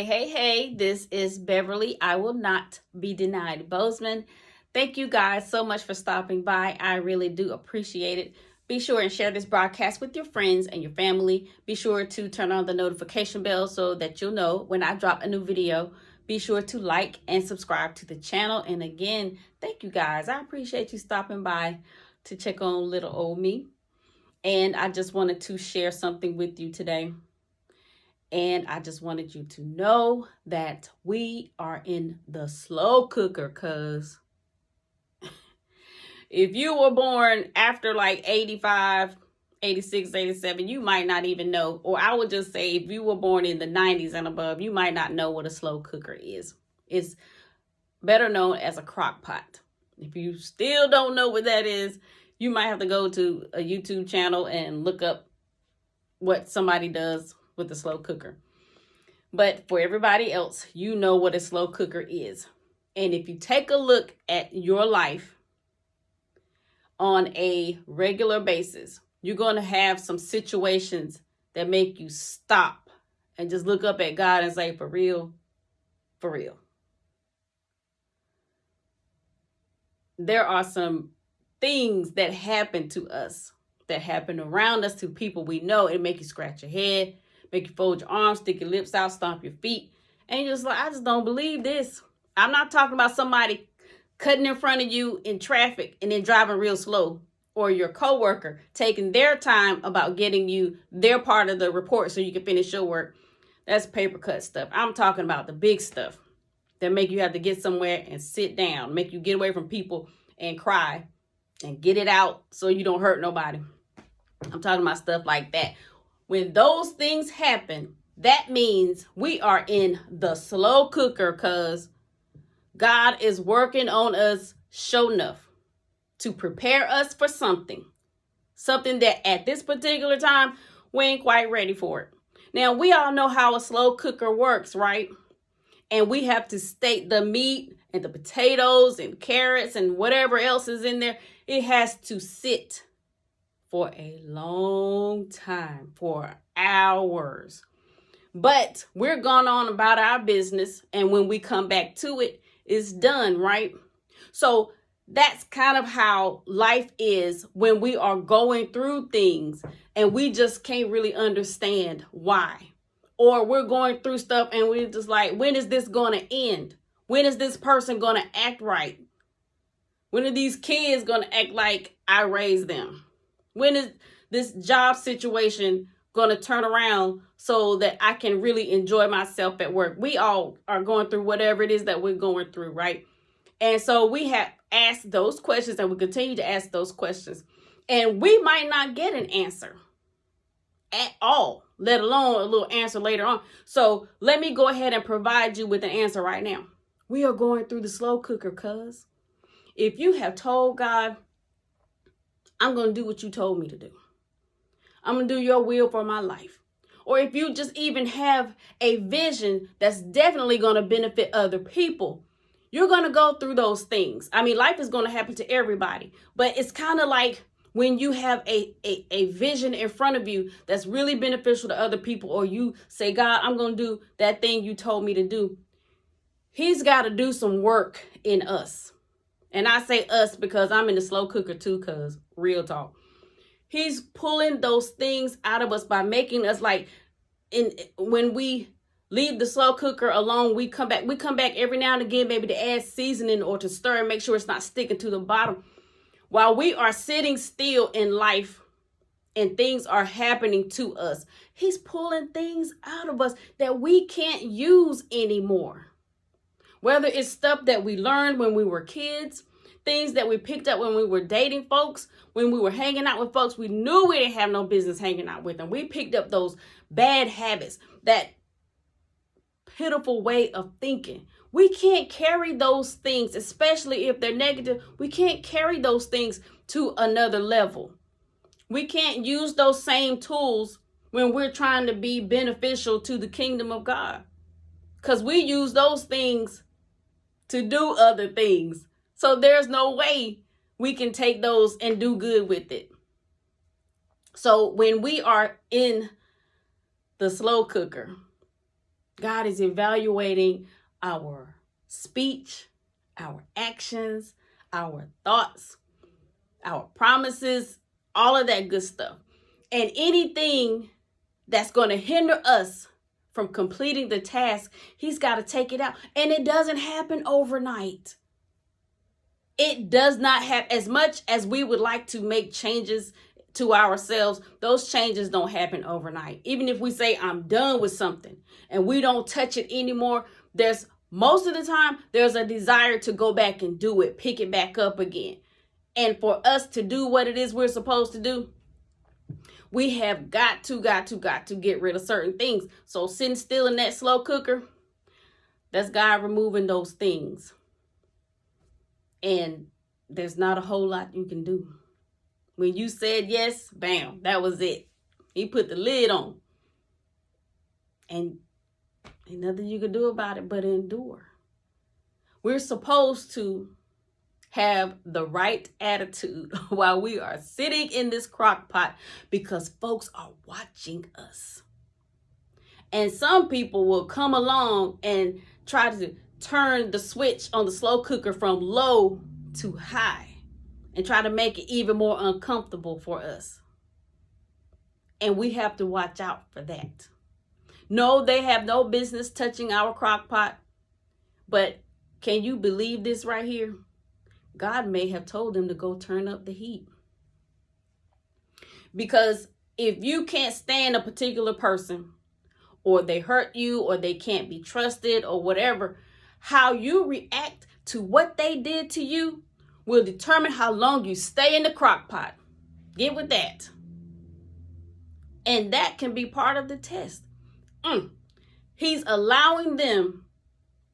Hey, this is Beverly. I will not be denied. Bozeman, thank you guys so much for stopping by. I really do appreciate it. Be sure and share this broadcast with your friends and your family. Be sure to turn on the notification bell so that you'll know when I drop a new video. Be sure to like and subscribe to the channel. And again, thank you guys. I appreciate you stopping by to check on little old me. And I just wanted to share something with you today. And I just wanted you to know that we are in the slow cooker, cuz if you were born after like 85, 86, 87, you might not even know. Or I would just say if you were born in the 90s and above, you might not know what a slow cooker is. It's better known as a crock pot. If you still don't know what that is, you might have to go to a YouTube channel and look up what somebody does with a slow cooker. But for everybody else, you know what a slow cooker is. And if you take a look at your life on a regular basis, you're going to have some situations that make you stop and just look up at God and say, for real, for real. There are some things that happen to us, that happen around us, to people we know. It make you scratch your head, make you fold your arms, stick your lips out, stomp your feet. And you're just like, I just don't believe this. I'm not talking about somebody cutting in front of you in traffic and then driving real slow, or your coworker taking their time about getting you their part of the report so you can finish your work. That's paper cut stuff. I'm talking about the big stuff that make you have to get somewhere and sit down, make you get away from people and cry and get it out so you don't hurt nobody. I'm talking about stuff like that. When those things happen, that means we are in the slow cooker, because God is working on us sure enough to prepare us for something that at this particular time, we ain't quite ready for it. Now, we all know how a slow cooker works, right? And we have to state the meat and the potatoes and carrots and whatever else is in there. It has to sit for a long time, for hours. But we're going on about our business, and when we come back to it, it's done, right? So that's kind of how life is when we are going through things and we just can't really understand why. Or we're going through stuff and we're just like, when is this going to end? When is this person going to act right? When are these kids going to act like I raised them? When is this job situation going to turn around so that I can really enjoy myself at work? We all are going through whatever it is that we're going through, right? And so we have asked those questions, and we continue to ask those questions. And we might not get an answer at all, let alone a little answer later on. So let me go ahead and provide you with an answer right now. We are going through the slow cooker, cuz if you have told God, I'm going to do what you told me to do, I'm going to do your will for my life. Or if you just even have a vision that's definitely going to benefit other people, you're going to go through those things. I mean, life is going to happen to everybody, but it's kind of like when you have a vision in front of you that's really beneficial to other people, or you say, God, I'm going to do that thing you told me to do. He's got to do some work in us. And I say us because I'm in the slow cooker too, cuz real talk. He's pulling those things out of us by making us like, when we leave the slow cooker alone, we come back every now and again, maybe to add seasoning or to stir and make sure it's not sticking to the bottom. While we are sitting still in life and things are happening to us, he's pulling things out of us that we can't use anymore. Whether it's stuff that we learned when we were kids, things that we picked up when we were dating folks, when we were hanging out with folks we knew we didn't have no business hanging out with, and we picked up those bad habits, that pitiful way of thinking. We can't carry those things, especially if they're negative. We can't carry those things to another level. We can't use those same tools when we're trying to be beneficial to the kingdom of God, because we use those things to do other things. So there's no way we can take those and do good with it. So when we are in the slow cooker, God is evaluating our speech, our actions, our thoughts, our promises, all of that good stuff. And anything that's going to hinder us from completing the task, he's got to take it out. And it doesn't happen overnight. It does not have, as much as we would like to make changes to ourselves, those changes don't happen overnight. Even if we say I'm done with something and we don't touch it anymore, there's most of the time there's a desire to go back and do it, pick it back up again. And for us to do what it is we're supposed to do, we have got to get rid of certain things. So sitting still in that slow cooker, that's God removing those things. And there's not a whole lot you can do. When you said yes, bam, that was it. He put the lid on. And ain't nothing you can do about it but endure. We're supposed to have the right attitude while we are sitting in this crock pot because folks are watching us. And some people will come along and try to turn the switch on the slow cooker from low to high and try to make it even more uncomfortable for us. And we have to watch out for that. No, they have no business touching our crock pot. But can you believe this right here? God may have told them to go turn up the heat. Because if you can't stand a particular person, or they hurt you, or they can't be trusted, or whatever, how you react to what they did to you will determine how long you stay in the crock pot. Get with that. And that can be part of the test. He's allowing them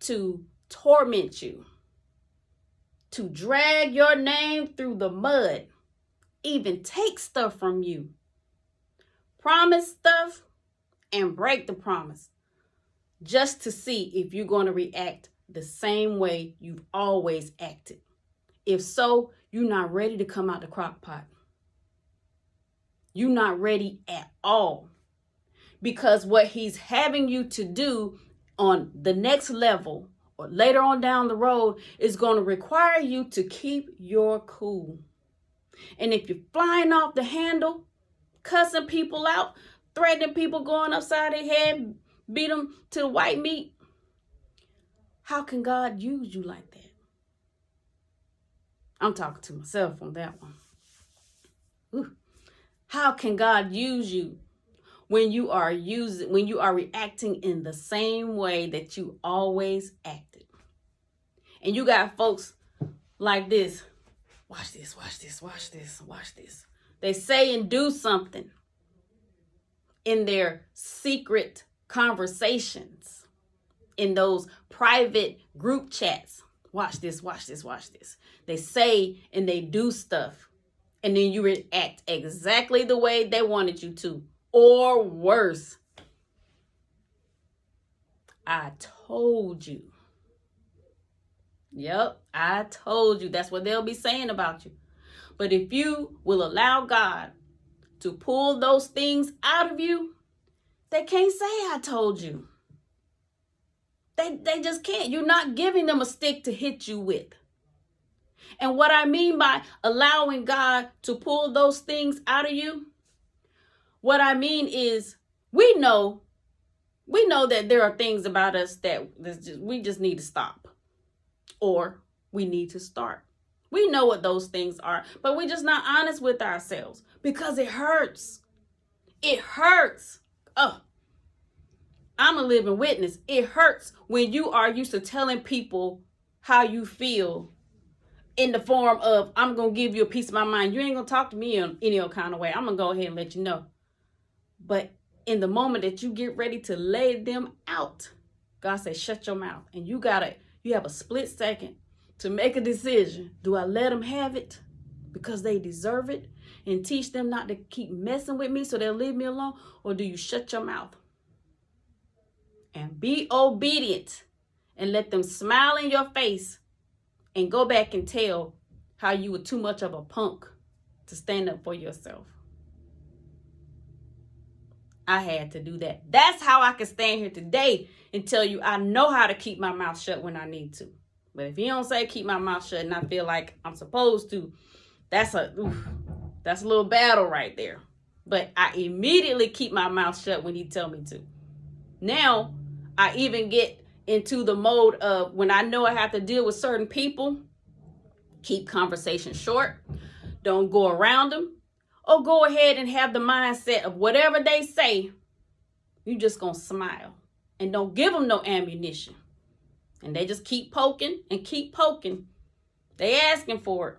to torment you, to drag your name through the mud, even take stuff from you, promise stuff, and break the promise, just to see if you're going to react the same way you've always acted. If so, you're not ready to come out the crock pot. You're not ready at all. Because what he's having you to do on the next level or later on down the road is going to require you to keep your cool. And if you're flying off the handle, cussing people out, threatening people, going upside their head, beat them to the white meat, how can God use you like that? I'm talking to myself on that one. Ooh. How can God use you when you are reacting in the same way that you always acted? And you got folks like this. Watch this, watch this, watch this, watch this. They say and do something in their secret conversations, in those private group chats. Watch this, watch this, watch this. They say and they do stuff, and then you react exactly the way they wanted you to, or worse. I told you. Yep, I told you. That's what they'll be saying about you. But if you will allow God to pull those things out of you, they can't say I told you. They just can't. You're not giving them a stick to hit you with. And what I mean by allowing God to pull those things out of you, what I mean is we know that there are things about us that we just need to stop, or we need to start. We know what those things are, but we're just not honest with ourselves because it hurts. It hurts. Oh, I'm a living witness. It hurts when you are used to telling people how you feel in the form of, I'm going to give you a piece of my mind. You ain't going to talk to me in any other kind of way. I'm going to go ahead and let you know. But in the moment that you get ready to lay them out, God says, shut your mouth. And you have a split second to make a decision. Do I let them have it because they deserve it and teach them not to keep messing with me so they'll leave me alone? Or do you shut your mouth and be obedient and let them smile in your face and go back and tell how you were too much of a punk to stand up for yourself? I had to do that. That's how I can stand here today and tell you I know how to keep my mouth shut when I need to. But if you don't say keep my mouth shut and I feel like I'm supposed to, that's a little battle right there. But I immediately keep my mouth shut when he tell me to. Now, I even get into the mode of when I know I have to deal with certain people, keep conversation short. Don't go around them. Or go ahead and have the mindset of whatever they say, you just gonna smile. And don't give them no ammunition. And they just keep poking and keep poking. They asking for it.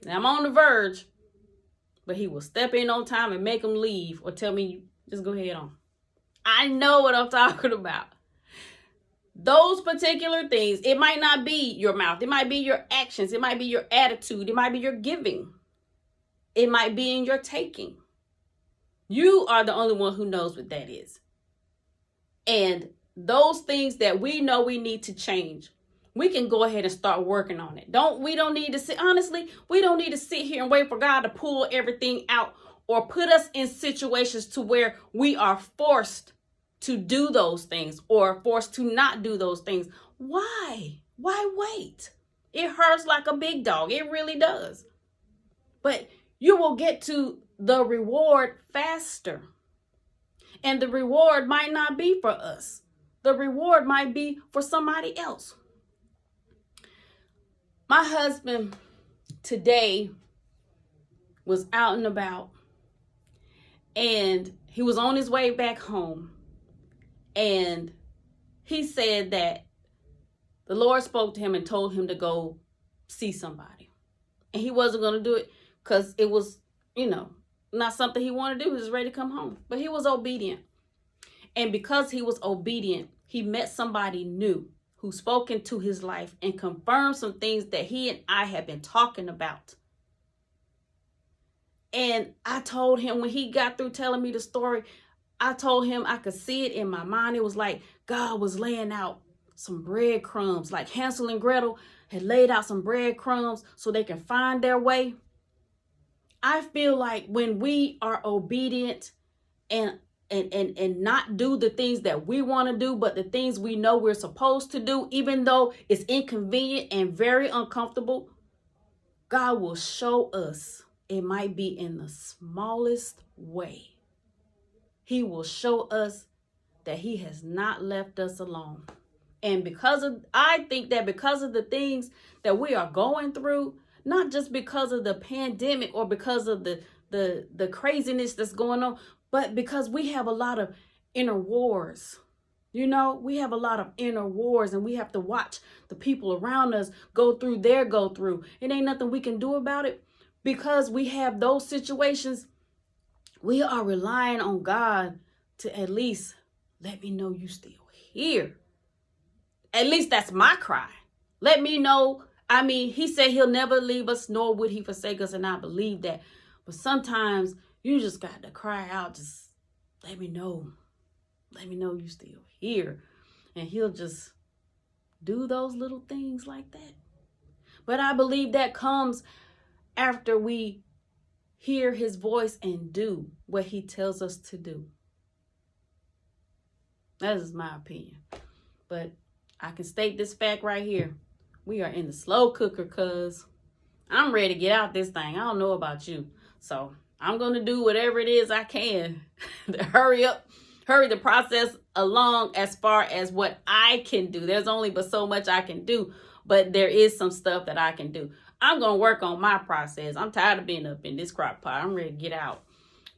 And I'm on the verge. But he will step in on time and make them leave or tell me, just go ahead on. I know what I'm talking about. Those particular things, it might not be your mouth. It might be your actions. It might be your attitude. It might be your giving. It might be in your taking. You are the only one who knows what that is. And those things that we know we need to change, we can go ahead and start working on it. We don't need to sit here and wait for God to pull everything out or put us in situations to where we are forced to do those things or forced to not do those things. Why? Why wait? It hurts like a big dog. It really does. But you will get to the reward faster. And the reward might not be for us. The reward might be for somebody else. My husband today was out and about, and he was on his way back home. And he said that the Lord spoke to him and told him to go see somebody. And he wasn't going to do it because it was, not something he wanted to do. He was ready to come home. But he was obedient. And because he was obedient, he met somebody new who spoke into his life and confirmed some things that he and I had been talking about. And I told him when he got through telling me the story, I told him I could see it in my mind. It was like God was laying out some breadcrumbs, like Hansel and Gretel had laid out some breadcrumbs so they can find their way. I feel like when we are obedient and not do the things that we want to do, but the things we know we're supposed to do, even though it's inconvenient and very uncomfortable, God will show us. It might be in the smallest way. He will show us that he has not left us alone. And I think that because of the things that we are going through, not just because of the pandemic or because of the craziness that's going on, but because we have a lot of inner wars. We have a lot of inner wars, and we have to watch the people around us go through their go through. It ain't nothing we can do about it. Because we have those situations, we are relying on God to at least let me know you still here. At least that's my cry. Let me know. He said he'll never leave us, nor would he forsake us, and I believe that. But sometimes you just got to cry out, just let me know. Let me know you still here. And he'll just do those little things like that. But I believe that comes after we hear his voice and do what he tells us to do. That is my opinion. But I can state this fact right here. We are in the slow cooker, cuz I'm ready to get out this thing. I don't know about you. So I'm going to do whatever it is I can to hurry the process along as far as what I can do. There's only but so much I can do, but there is some stuff that I can do. I'm going to work on my process. I'm tired of being up in this crock pot. I'm ready to get out.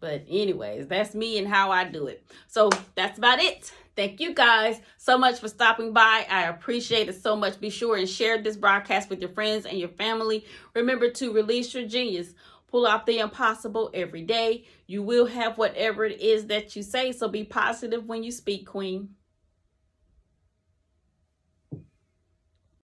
But anyways, that's me and how I do it. So that's about it. Thank you guys so much for stopping by. I appreciate it so much. Be sure and share this broadcast with your friends and your family. Remember to release your genius. Pull out the impossible every day. You will have whatever it is that you say. So be positive when you speak, Queen.